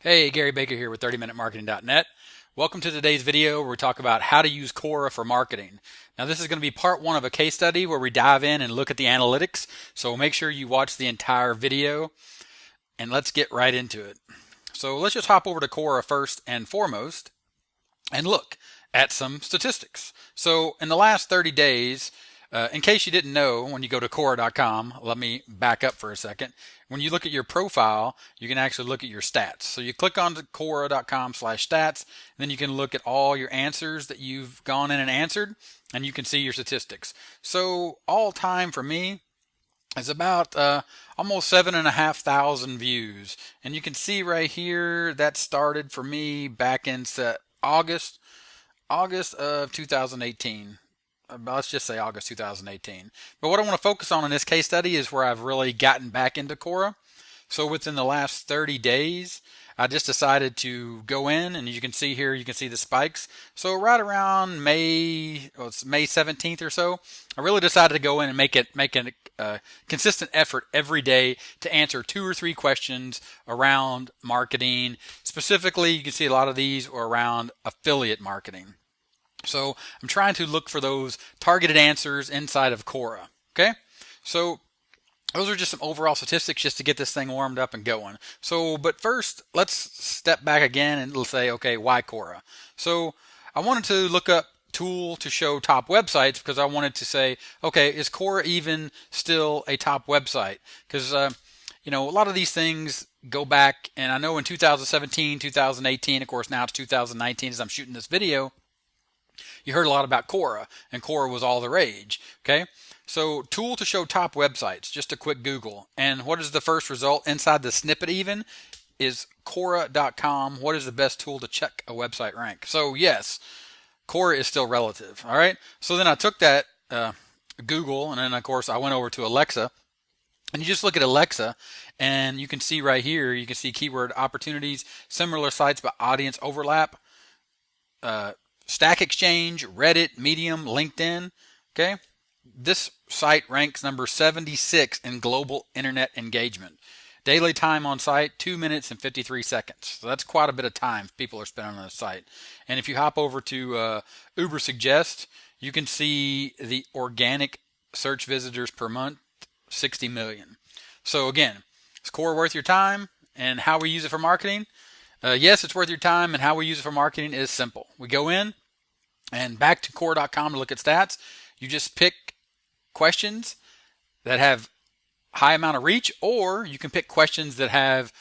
Hey, Gary Baker here with 30minutemarketing.net. Welcome to today's video where we talk about how to use Quora for marketing. Now this is going to be part one of a case study where we dive in and look at the analytics. So make sure you watch the entire video and let's get right into it. So let's just hop over to Quora first and foremost and look at some statistics. So in the last 30 days, in case you didn't know, when you go to Quora.com, let me back up for a second. When you look at your profile, you can actually look at your stats. So you click on Quora.com/stats, and then you can look at all your answers that you've gone in and answered, and you can see your statistics. So all time for me is about almost 7,500 views. And you can see right here that started for me back in August of 2018. Let's just say August 2018. But what I want to focus on in this case study is where I've really gotten back into Quora. So within the last 30 days, I just decided to go in, and you can see here, you can see the spikes. So right around it's May 17th or so, I really decided to go in and make a consistent effort every day to answer 2 or 3 questions around marketing. Specifically, you can see a lot of these are around affiliate marketing. So I'm trying to look for those targeted answers inside of Quora. Okay, so those are just some overall statistics just to get this thing warmed up and going. So, but first, let's step back again and let's say, okay, why Quora? So I wanted to look up tool to show top websites because I wanted to say, okay, is Quora even still a top website? Because a lot of these things go back, and I know in 2017, 2018, of course now it's 2019 as I'm shooting this video, you heard a lot about Quora, and Quora was all the rage. Okay, so tool to show top websites, just a quick Google. And what is the first result inside the snippet even is Quora.com. What is the best tool to check a website rank? So yes, Quora is still relative. All right, so then I took that Google, and then of course I went over to Alexa. And you just look at Alexa, and you can see right here, you can see keyword opportunities, similar sites by audience overlap, Stack Exchange, Reddit, Medium, LinkedIn. Okay, this site ranks number 76 in global internet engagement. Daily time on site, 2 minutes and 53 seconds. So that's quite a bit of time people are spending on the site. And if you hop over to Uber Suggest, you can see the organic search visitors per month, 60 million. So again, is Quora worth your time? And how we use it for marketing? Yes, it's worth your time, and how we use it for marketing is simple. We go in and back to Quora.com to look at stats. You just pick questions that have high amount of reach, or you can pick questions that have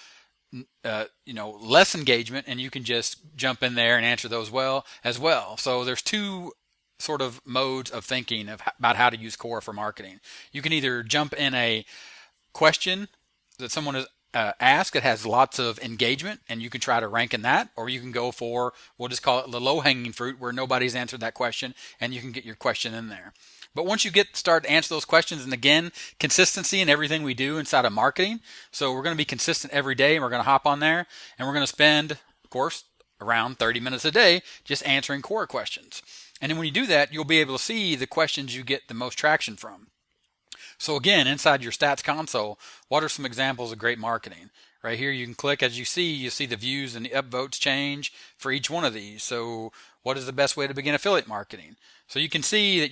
less engagement, and you can just jump in there and answer those as well. So there's two sort of modes of thinking about how to use Quora for marketing. You can either jump in a question that someone has ask. It has lots of engagement, and you can try to rank in that, or you can go for, we'll just call it the low-hanging fruit, where nobody's answered that question, and you can get your question in there. But once you start to answer those questions, and again, consistency in everything we do inside of marketing. So we're going to be consistent every day, and we're going to hop on there, and we're going to spend, of course, around 30 minutes a day just answering Quora questions. And then when you do that, you'll be able to see the questions you get the most traction from. So again, inside your stats console, what are some examples of great marketing? Right here, you can click, as you see the views and the upvotes change for each one of these. So what is the best way to begin affiliate marketing? So you can see that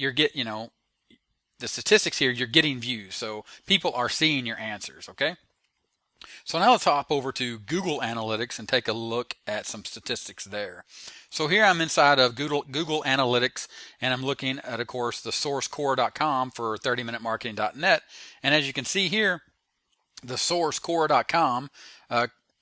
the statistics here, you're getting views. So people are seeing your answers, okay? So now let's hop over to Google Analytics and take a look at some statistics there. So here I'm inside of Google Analytics, and I'm looking at, of course, the source Quora.com for 30minutemarketing.net. And as you can see here, the source Quora.com,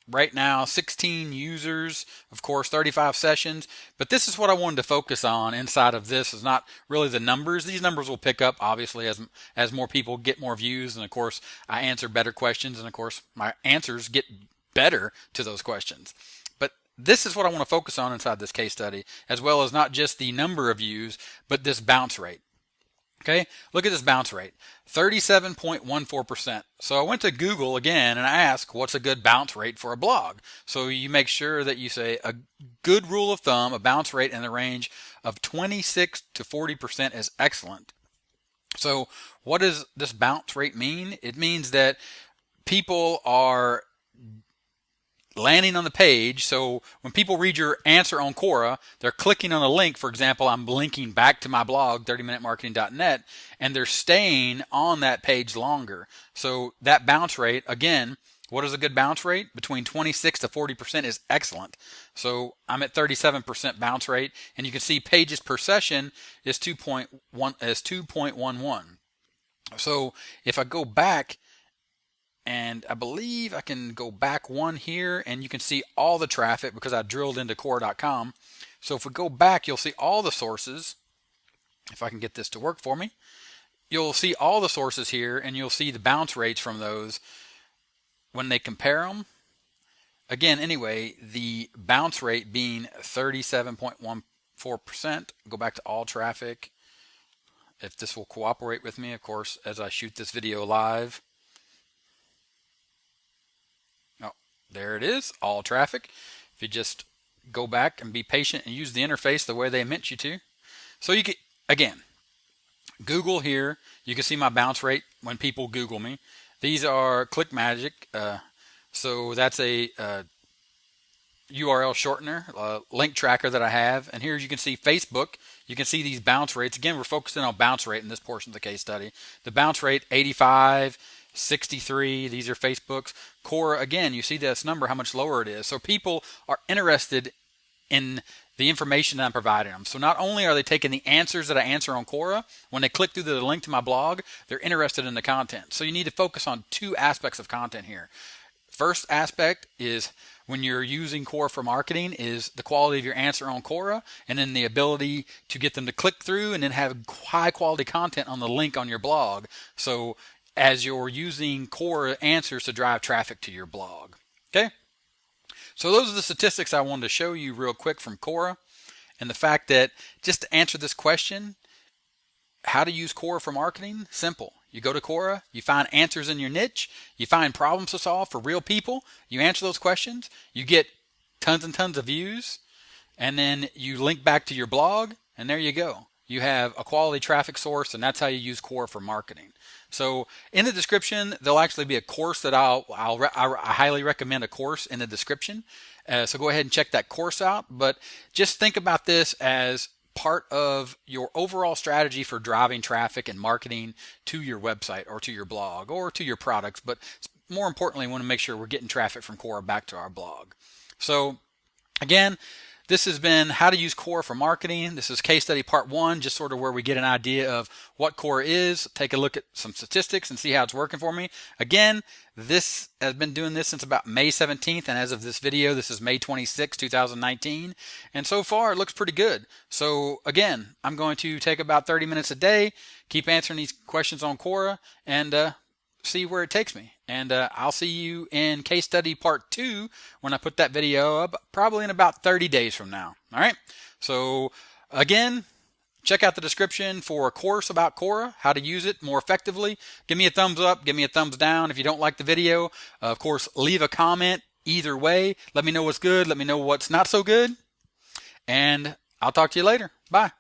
right now 16 users, of course 35 sessions. But this is what I wanted to focus on inside of this, is not really the numbers. These numbers will pick up obviously as more people get more views, and of course I answer better questions, and of course my answers get better to those questions. But this is what I want to focus on inside this case study, as well as not just the number of views, but this bounce rate. Okay, look at this bounce rate, 37.14%. So I went to Google again and I asked, what's a good bounce rate for a blog? So you make sure that you say a good rule of thumb, a bounce rate in the range of 26 to 40% is excellent. So what does this bounce rate mean? It means that people are landing on the page. So when people read your answer on Quora, they're clicking on a link. For example, I'm linking back to my blog, 30minutemarketing.net, and they're staying on that page longer. So that bounce rate, again, what is a good bounce rate? Between 26 to 40% is excellent. So I'm at 37% bounce rate, and you can see pages per session is 2.11. So if I go back, and I believe I can go back one here, and you can see all the traffic because I drilled into Quora.com. So if we go back, you'll see all the sources. If I can get this to work for me, you'll see all the sources here, and you'll see the bounce rates from those when they compare them. Again, anyway, the bounce rate being 37.14%. Go back to all traffic. If this will cooperate with me, of course, as I shoot this video live. There it is, all traffic. If you just go back and be patient and use the interface the way they meant you to. So you can, again, Google here, you can see my bounce rate when people Google me. These are ClickMagick, so that's a URL shortener, link tracker that I have. And here you can see Facebook. You can see these bounce rates. Again, we're focusing on bounce rate in this portion of the case study. The bounce rate, 85, 63, these are Facebook's. Quora, again, you see this number, how much lower it is. So people are interested in the information that I'm providing them. So not only are they taking the answers that I answer on Quora, when they click through the link to my blog, they're interested in the content. So you need to focus on two aspects of content here. First aspect is when you're using Quora for marketing is the quality of your answer on Quora, and then the ability to get them to click through and then have high quality content on the link on your blog. So as you're using Quora answers to drive traffic to your blog. Okay? So those are the statistics I wanted to show you real quick from Quora, and the fact that, just to answer this question, how to use Quora for marketing, simple. You go to Quora, you find answers in your niche, you find problems to solve for real people, you answer those questions, you get tons and tons of views, and then you link back to your blog, and there you go. You have a quality traffic source, and that's how you use Quora for marketing. So in the description, there'll actually be a course that I highly recommend a course in the description. So go ahead and check that course out. But just think about this as part of your overall strategy for driving traffic and marketing to your website or to your blog or to your products. But more importantly, we want to make sure we're getting traffic from Quora back to our blog. So again, this has been how to use Quora for marketing. This is case study part 1, just sort of where we get an idea of what Quora is, take a look at some statistics and see how it's working for me. Again, this has been doing this since about May 17th, and as of this video, this is May 26, 2019. And so far, it looks pretty good. So again, I'm going to take about 30 minutes a day, keep answering these questions on Quora, and see where it takes me. And I'll see you in case study part 2 when I put that video up, probably in about 30 days from now. All right. So again, check out the description for a course about Quora, how to use it more effectively. Give me a thumbs up, give me a thumbs down if you don't like the video. Of course, leave a comment either way. Let me know what's good. Let me know what's not so good. And I'll talk to you later. Bye.